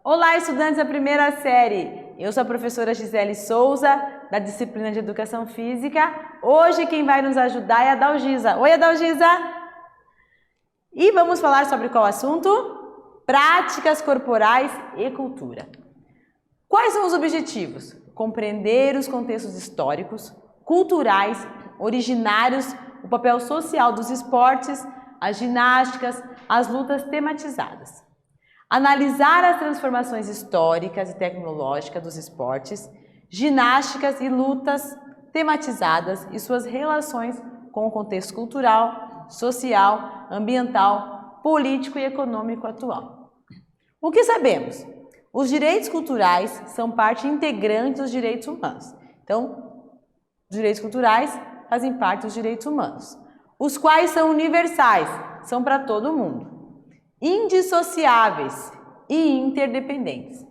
Olá, estudantes da primeira série! Eu sou a professora Gisele Souza, da disciplina de Educação Física. Hoje quem vai nos ajudar é a Dalgisa. Oi, Dalgisa! E vamos falar sobre qual assunto? Práticas corporais e cultura. Quais são os objetivos? Compreender os contextos históricos, culturais, originários, o papel social dos esportes, as ginásticas, as lutas tematizadas. Analisar as transformações históricas e tecnológicas dos esportes, ginásticas e lutas tematizadas e suas relações com o contexto cultural, social, ambiental, político e econômico atual. O que sabemos? Os direitos culturais são parte integrante dos direitos humanos. Então, os direitos culturais fazem parte dos direitos humanos, os quais são universais, são para todo mundo, indissociáveis e interdependentes.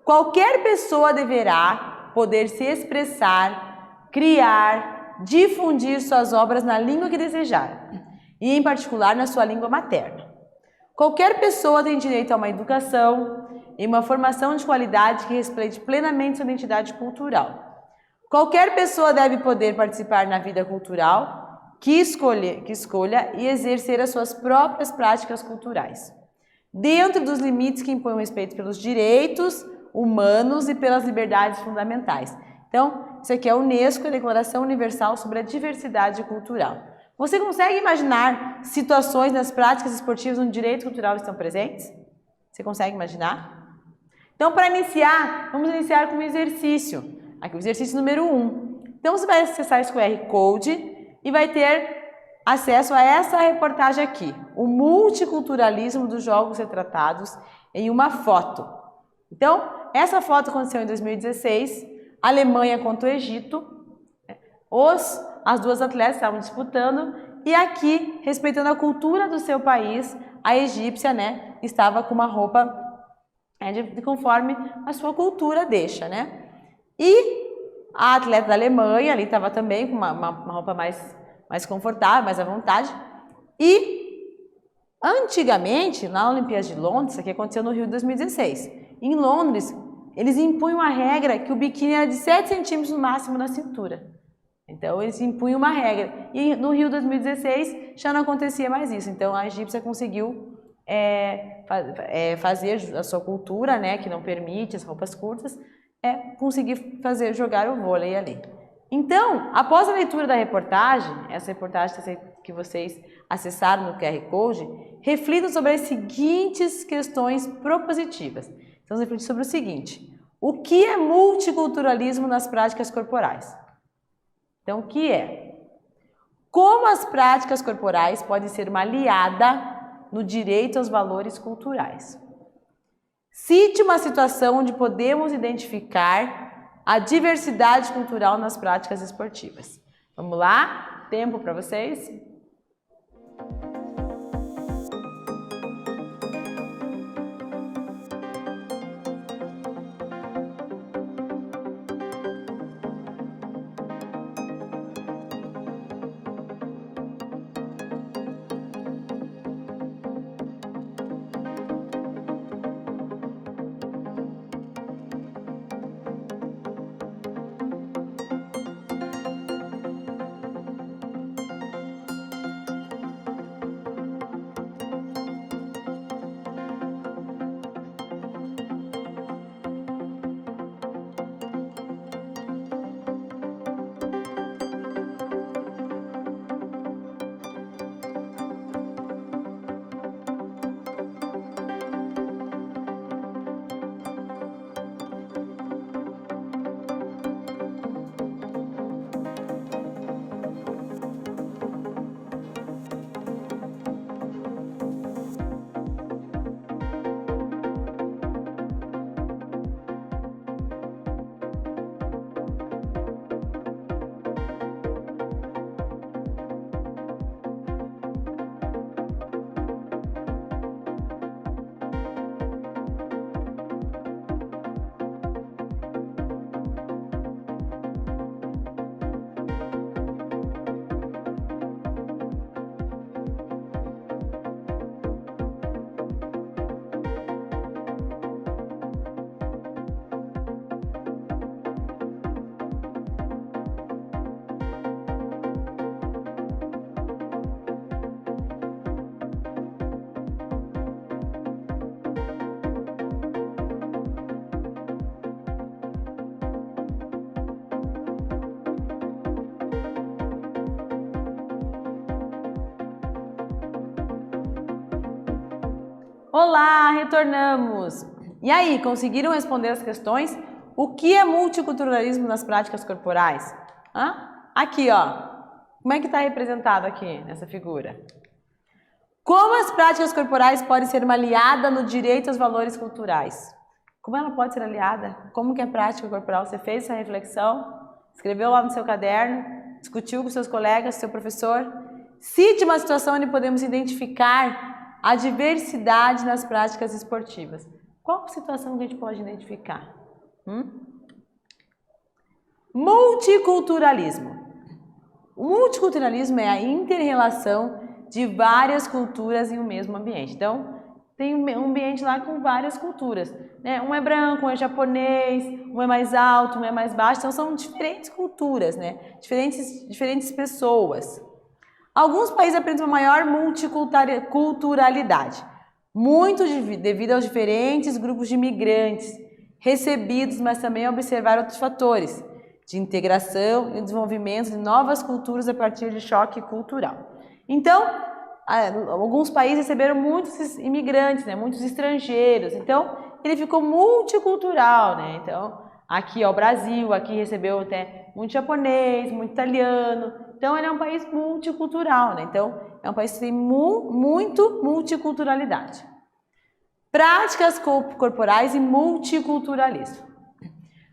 Qualquer pessoa deverá poder se expressar, criar, difundir suas obras na língua que desejar, e em particular na sua língua materna. Qualquer pessoa tem direito a uma educação e uma formação de qualidade que respeite plenamente sua identidade cultural. Qualquer pessoa deve poder participar na vida cultural que escolha e exercer as suas próprias práticas culturais, dentro dos limites que impõem o respeito pelos direitos humanos e pelas liberdades fundamentais. Então, isso aqui é a Unesco, a Declaração Universal sobre a Diversidade Cultural. Você consegue imaginar situações nas práticas esportivas onde o direito cultural estão presentes? Você consegue imaginar? Então, para iniciar, vamos iniciar com um exercício. Aqui o exercício número 1. Então, você vai acessar esse QR Code e vai ter acesso a essa reportagem aqui. O multiculturalismo dos jogos retratados em uma foto. Então, essa foto aconteceu em 2016, Alemanha contra o Egito. As duas atletas estavam disputando e aqui, respeitando a cultura do seu país, a egípcia, estava com uma roupa de conforme a sua cultura deixa, E a atleta da Alemanha ali estava também com uma roupa mais confortável, mais à vontade. E antigamente, na Olimpíada de Londres, isso aqui aconteceu no Rio de 2016, em Londres, eles impunham a regra que o biquíni era de 7 centímetros no máximo na cintura. Então, eles impunham uma regra. E no Rio 2016 já não acontecia mais isso. Então, a egípcia conseguiu fazer a sua cultura, que não permite as roupas curtas, conseguir jogar o vôlei ali. Então, após a leitura da reportagem, essa reportagem que vocês acessaram no QR Code, reflitam sobre as seguintes questões propositivas. Então, reflitam sobre o seguinte: o que é multiculturalismo nas práticas corporais? Então, o que é? Como as práticas corporais podem ser uma aliada no direito aos valores culturais? Cite uma situação onde podemos identificar a diversidade cultural nas práticas esportivas. Vamos lá? Tempo para vocês. Olá, retornamos! E aí, conseguiram responder as questões? O que é multiculturalismo nas práticas corporais? Aqui, ó. Como é que está representado aqui nessa figura? Como as práticas corporais podem ser uma aliada no direito aos valores culturais? Como ela pode ser aliada? Como que é prática corporal? Você fez essa reflexão? Escreveu lá no seu caderno? Discutiu com seus colegas, seu professor? Cite uma situação onde podemos identificar a diversidade nas práticas esportivas. Qual situação que a gente pode identificar? Multiculturalismo. O multiculturalismo é a inter-relação de várias culturas em um mesmo ambiente. Então, tem um ambiente lá com várias culturas, né? Um é branco, um é japonês, um é mais alto, um é mais baixo. Então, são diferentes culturas, né? Diferentes pessoas. Alguns países apresentam uma maior multiculturalidade, muito devido aos diferentes grupos de imigrantes recebidos, mas também a observar outros fatores de integração e desenvolvimento de novas culturas a partir de choque cultural. Então, alguns países receberam muitos imigrantes, né, muitos estrangeiros, então ele ficou multicultural, né? Então, aqui ó, o Brasil, aqui recebeu até muito japonês, muito italiano, então ele é um país multicultural, né? Então, é um país que tem muito multiculturalidade. Práticas corporais e multiculturalismo.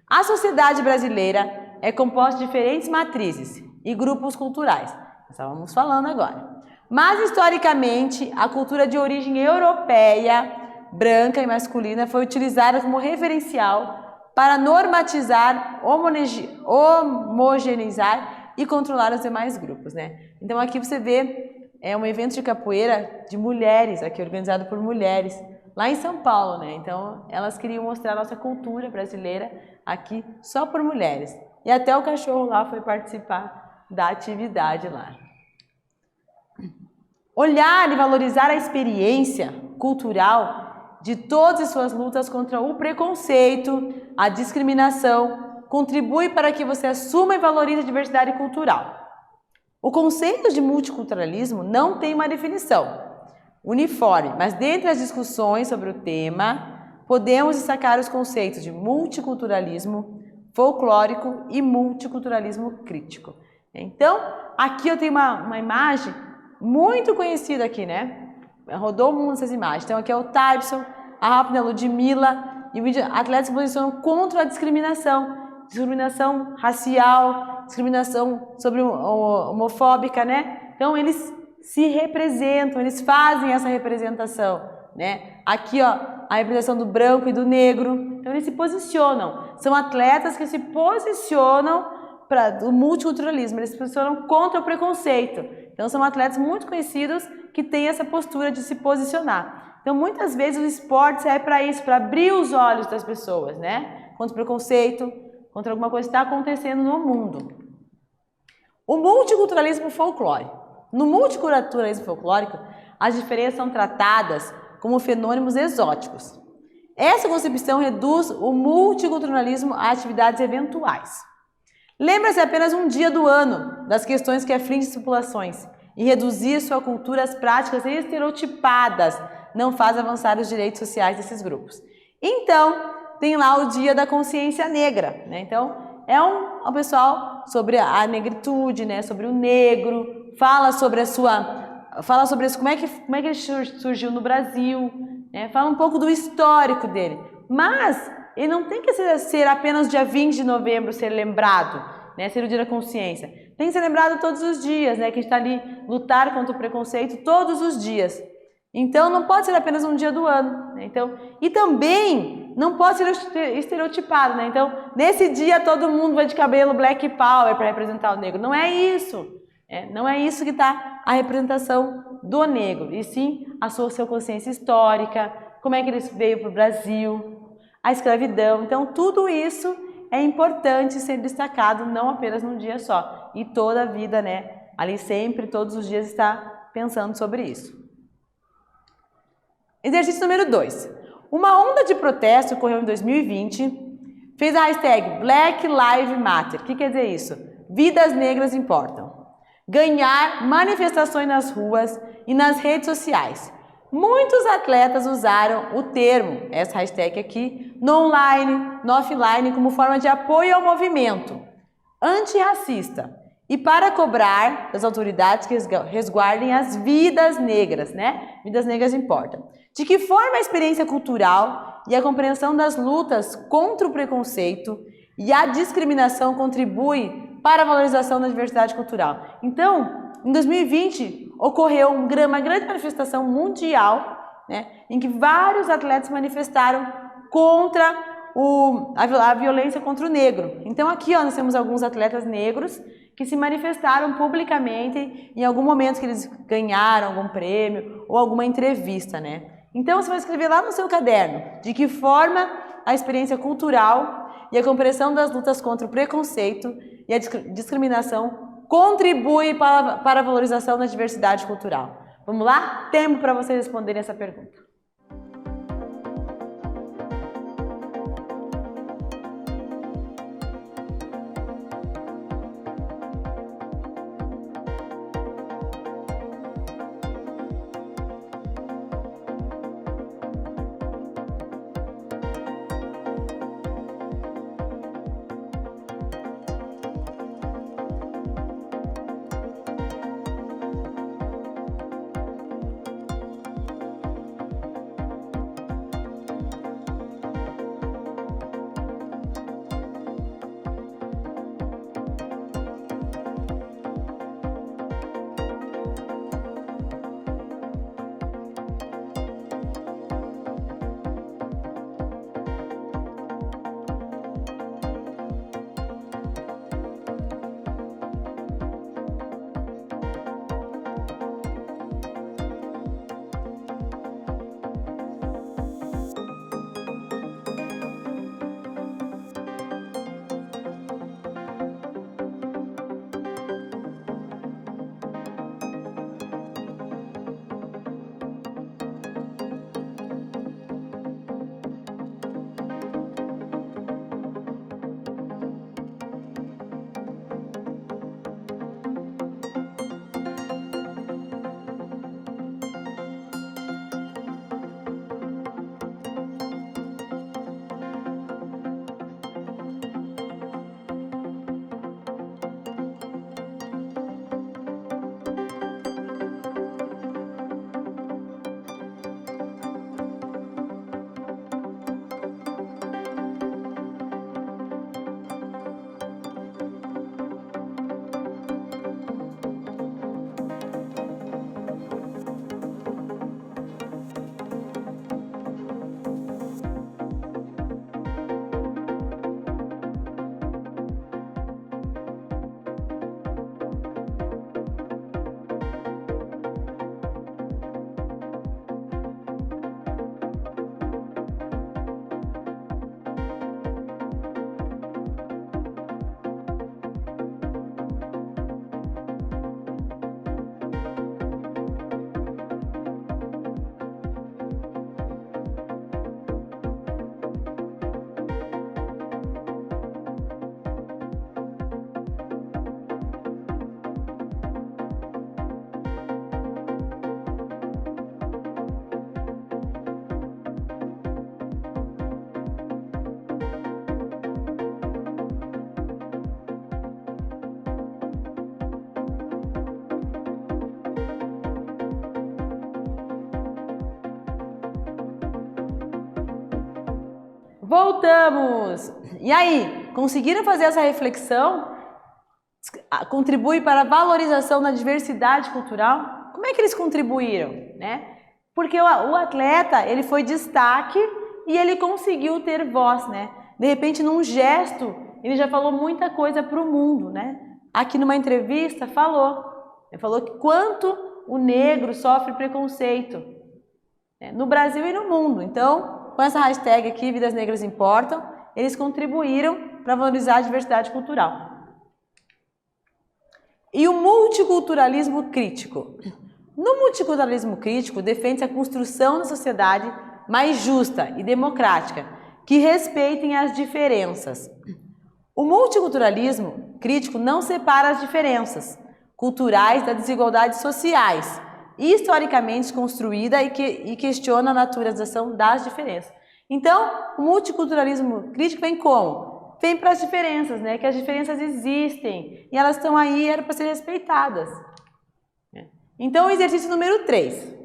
A sociedade brasileira é composta de diferentes matrizes e grupos culturais. Nós estávamos falando agora. Mas, historicamente, a cultura de origem europeia, branca e masculina, foi utilizada como referencial para normatizar, homogeneizar e controlar os demais grupos, né? Então, aqui você vê um evento de capoeira de mulheres, aqui organizado por mulheres, lá em São Paulo, né? Então, elas queriam mostrar a nossa cultura brasileira aqui só por mulheres. E até o cachorro lá foi participar da atividade lá. Olhar e valorizar a experiência cultural de todas as suas lutas contra o preconceito, a discriminação, contribui para que você assuma e valorize a diversidade cultural. O conceito de multiculturalismo não tem uma definição uniforme, mas dentre as discussões sobre o tema, podemos destacar os conceitos de multiculturalismo folclórico e multiculturalismo crítico. Então, aqui eu tenho uma imagem muito conhecida aqui, né? Rodou o mundo essas imagens. Então, aqui é o Tyson, a rápida Ludmilla, e o vídeo atletas se posicionam contra a discriminação racial, discriminação homofóbica, né? Então, eles se representam, eles fazem essa representação, né? Aqui, ó, a representação do branco e do negro. Então, eles se posicionam. São atletas que se posicionam para o multiculturalismo, eles se posicionam contra o preconceito. Então, são atletas muito conhecidos que têm essa postura de se posicionar. Então, muitas vezes o esporte serve para isso, para abrir os olhos das pessoas, né? Contra o preconceito, contra alguma coisa que está acontecendo no mundo. O multiculturalismo folclórico. No multiculturalismo folclórico, as diferenças são tratadas como fenômenos exóticos. Essa concepção reduz o multiculturalismo a atividades eventuais. Lembra-se apenas um dia do ano das questões que afligem as populações e reduzir sua cultura às práticas estereotipadas não faz avançar os direitos sociais desses grupos. Então, tem lá o Dia da Consciência Negra, né? Então, é um pessoal sobre a negritude, né? Sobre o negro, fala sobre como é que ele surgiu no Brasil, né? Fala um pouco do histórico dele, mas ele não tem que ser apenas dia 20 de novembro ser lembrado, né? Ser o Dia da Consciência. Tem que ser lembrado todos os dias, né? Que a gente está ali lutar contra o preconceito todos os dias. Então, não pode ser apenas um dia do ano, né? Então, e também não pode ser estereotipado, né? Então, nesse dia todo mundo vai de cabelo Black Power para representar o negro. Não é isso. Não é isso que está a representação do negro. E sim a sua consciência histórica, como é que ele veio para o Brasil, a escravidão. Então, tudo isso é importante ser destacado, não apenas num dia só. E toda a vida, né? Ali sempre, todos os dias, está pensando sobre isso. Exercício número 2. Uma onda de protesto ocorreu em 2020, fez a hashtag Black Lives Matter. O que quer dizer isso? Vidas negras importam. Ganhar manifestações nas ruas e nas redes sociais, Muitos atletas usaram o termo, essa hashtag aqui, no online, no offline, como forma de apoio ao movimento antirracista e para cobrar das autoridades que resguardem as vidas negras, né? Vidas negras importam. De que forma a experiência cultural e a compreensão das lutas contra o preconceito e a discriminação contribui para a valorização da diversidade cultural? Então, em 2020, ocorreu uma grande manifestação mundial, né, em que vários atletas se manifestaram contra a violência contra o negro. Então aqui nós temos alguns atletas negros que se manifestaram publicamente em algum momento que eles ganharam algum prêmio ou alguma entrevista, né? Então você vai escrever lá no seu caderno de que forma a experiência cultural e a compreensão das lutas contra o preconceito e a discriminação contribui para a valorização da diversidade cultural. Vamos lá? Tempo para vocês responderem essa pergunta. Voltamos! E aí, conseguiram fazer essa reflexão? Contribui para a valorização da diversidade cultural? Como é que eles contribuíram, né? Porque o atleta, ele foi destaque e ele conseguiu ter voz, né? De repente, num gesto, ele já falou muita coisa para o mundo, né? Aqui numa entrevista, ele falou que quanto o negro sofre preconceito, né? No Brasil e no mundo. Então, com essa hashtag aqui, Vidas Negras Importam, eles contribuíram para valorizar a diversidade cultural. E o multiculturalismo crítico. No multiculturalismo crítico, defende-se a construção da sociedade mais justa e democrática, que respeitem as diferenças. O multiculturalismo crítico não separa as diferenças culturais das desigualdades sociais, historicamente construída e questiona a naturalização das diferenças. Então, o multiculturalismo crítico vem como? Vem para as diferenças, né? Que as diferenças existem e elas estão aí, eram para ser respeitadas. Então, o exercício número 3.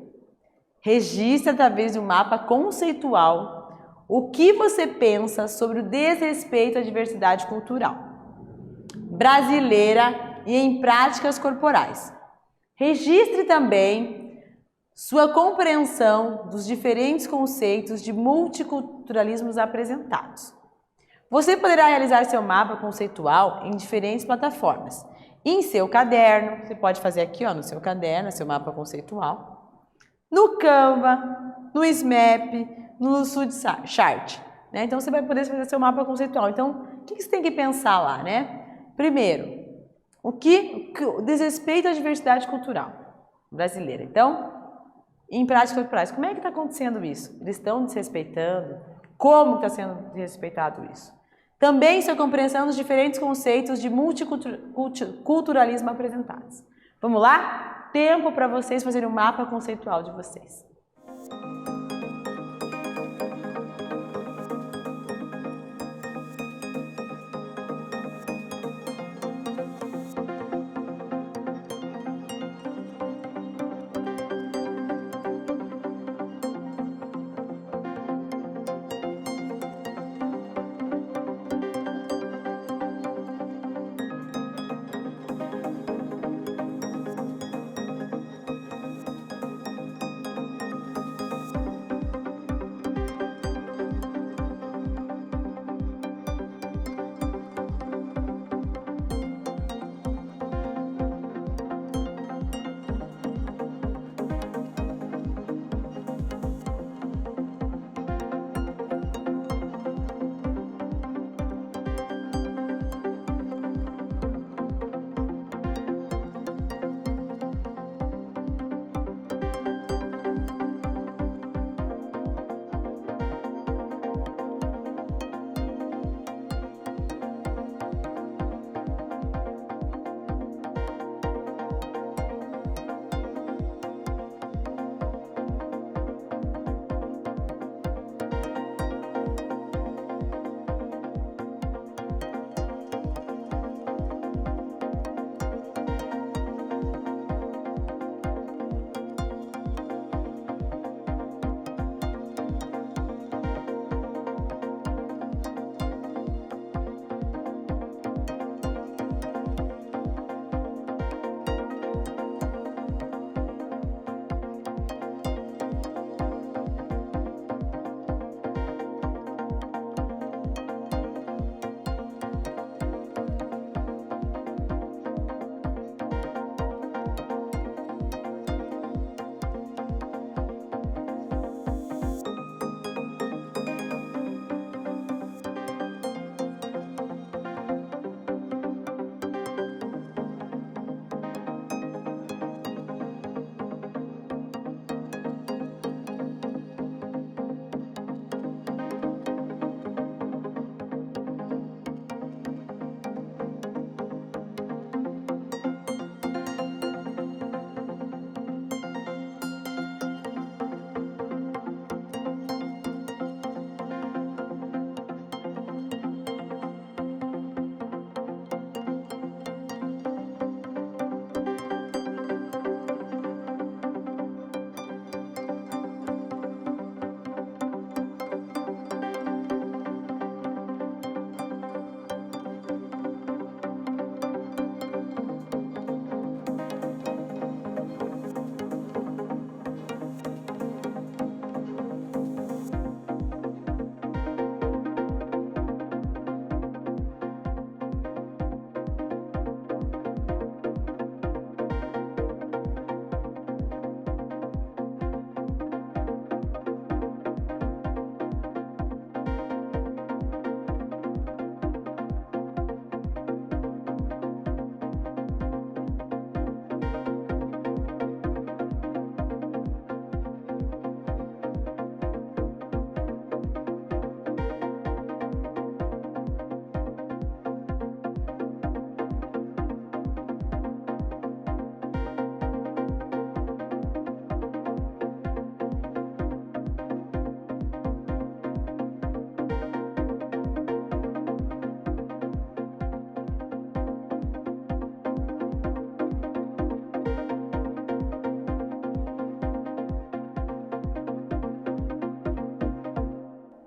Registre através de um mapa conceitual o que você pensa sobre o desrespeito à diversidade cultural brasileira e em práticas corporais. Registre também sua compreensão dos diferentes conceitos de multiculturalismos apresentados. Você poderá realizar seu mapa conceitual em diferentes plataformas. Em seu caderno, você pode fazer aqui no seu caderno, seu mapa conceitual. No Canva, no SMAP, no Lucidchart. Né? Então, você vai poder fazer seu mapa conceitual. Então, o que você tem que pensar lá, né? Primeiro, o desrespeito à diversidade cultural brasileira. Então, em práticas corporais, como é que está acontecendo isso? Eles estão desrespeitando? Como está sendo desrespeitado isso? Também sua compreensão dos diferentes conceitos de multiculturalismo apresentados. Vamos lá? Tempo para vocês fazerem um mapa conceitual de vocês.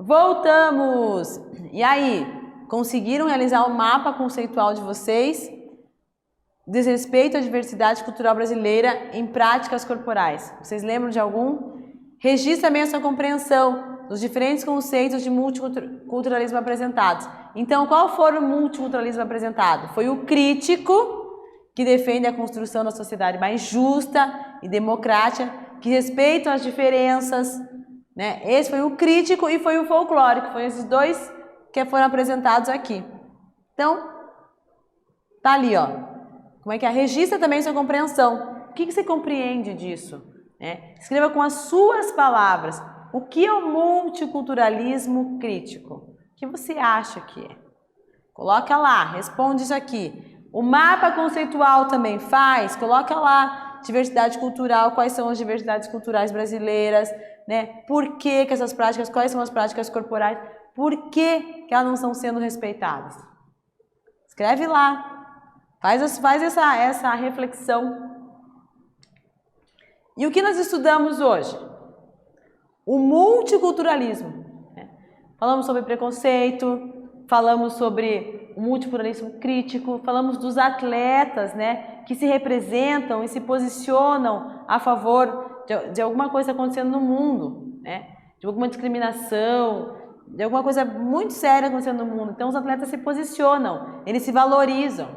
Voltamos! E aí, conseguiram realizar o mapa conceitual de vocês? Diz respeito à diversidade cultural brasileira em práticas corporais. Vocês lembram de algum? Registre também a sua compreensão dos diferentes conceitos de multiculturalismo apresentados. Então, qual foi o multiculturalismo apresentado? Foi o crítico, que defende a construção da sociedade mais justa e democrática, que respeita as diferenças, né? Esse foi o crítico e foi o folclórico, foram esses dois que foram apresentados aqui. Então, tá ali, ó. Como é que é? Registra também sua compreensão. O que você compreende disso? Escreva com as suas palavras. O que é o multiculturalismo crítico? O que você acha que é? Coloca lá, responde isso aqui. O mapa conceitual também faz, coloca lá. Diversidade cultural, quais são as diversidades culturais brasileiras, né? Por que essas práticas, quais são as práticas corporais? Por que elas não estão sendo respeitadas? Escreve lá. Faz essa reflexão. E o que nós estudamos hoje? O multiculturalismo. Falamos sobre preconceito, falamos sobre o multiculturalismo crítico, falamos dos atletas, né, que se representam e se posicionam a favor de alguma coisa acontecendo no mundo, né, de alguma discriminação, de alguma coisa muito séria acontecendo no mundo. Então os atletas se posicionam, eles se valorizam.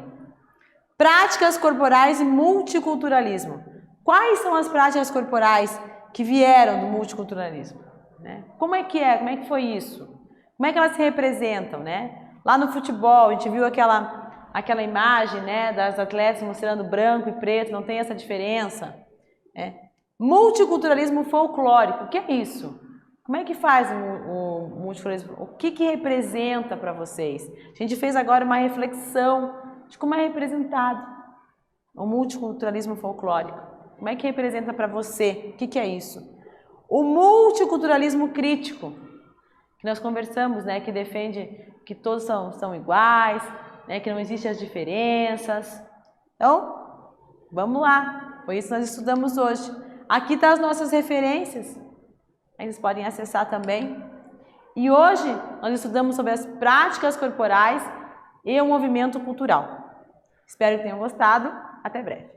Práticas corporais e multiculturalismo. Quais são as práticas corporais que vieram do multiculturalismo? Né? Como é que foi isso? Como é que elas se representam? Né? Lá no futebol, a gente viu aquela imagem, né, das atletas mostrando branco e preto, não tem essa diferença. Né? Multiculturalismo folclórico, o que é isso? Como é que faz o multiculturalismo? O que representa para vocês? A gente fez agora uma reflexão de como é representado o multiculturalismo folclórico. Como é que representa para você? O que é isso? O multiculturalismo crítico, que nós conversamos, né, que defende que todos são iguais, né, que não existem as diferenças. Então, vamos lá. Foi isso que nós estudamos hoje. Aqui estão as nossas referências. Aí vocês podem acessar também. E hoje nós estudamos sobre as práticas corporais e o movimento cultural. Espero que tenham gostado. Até breve.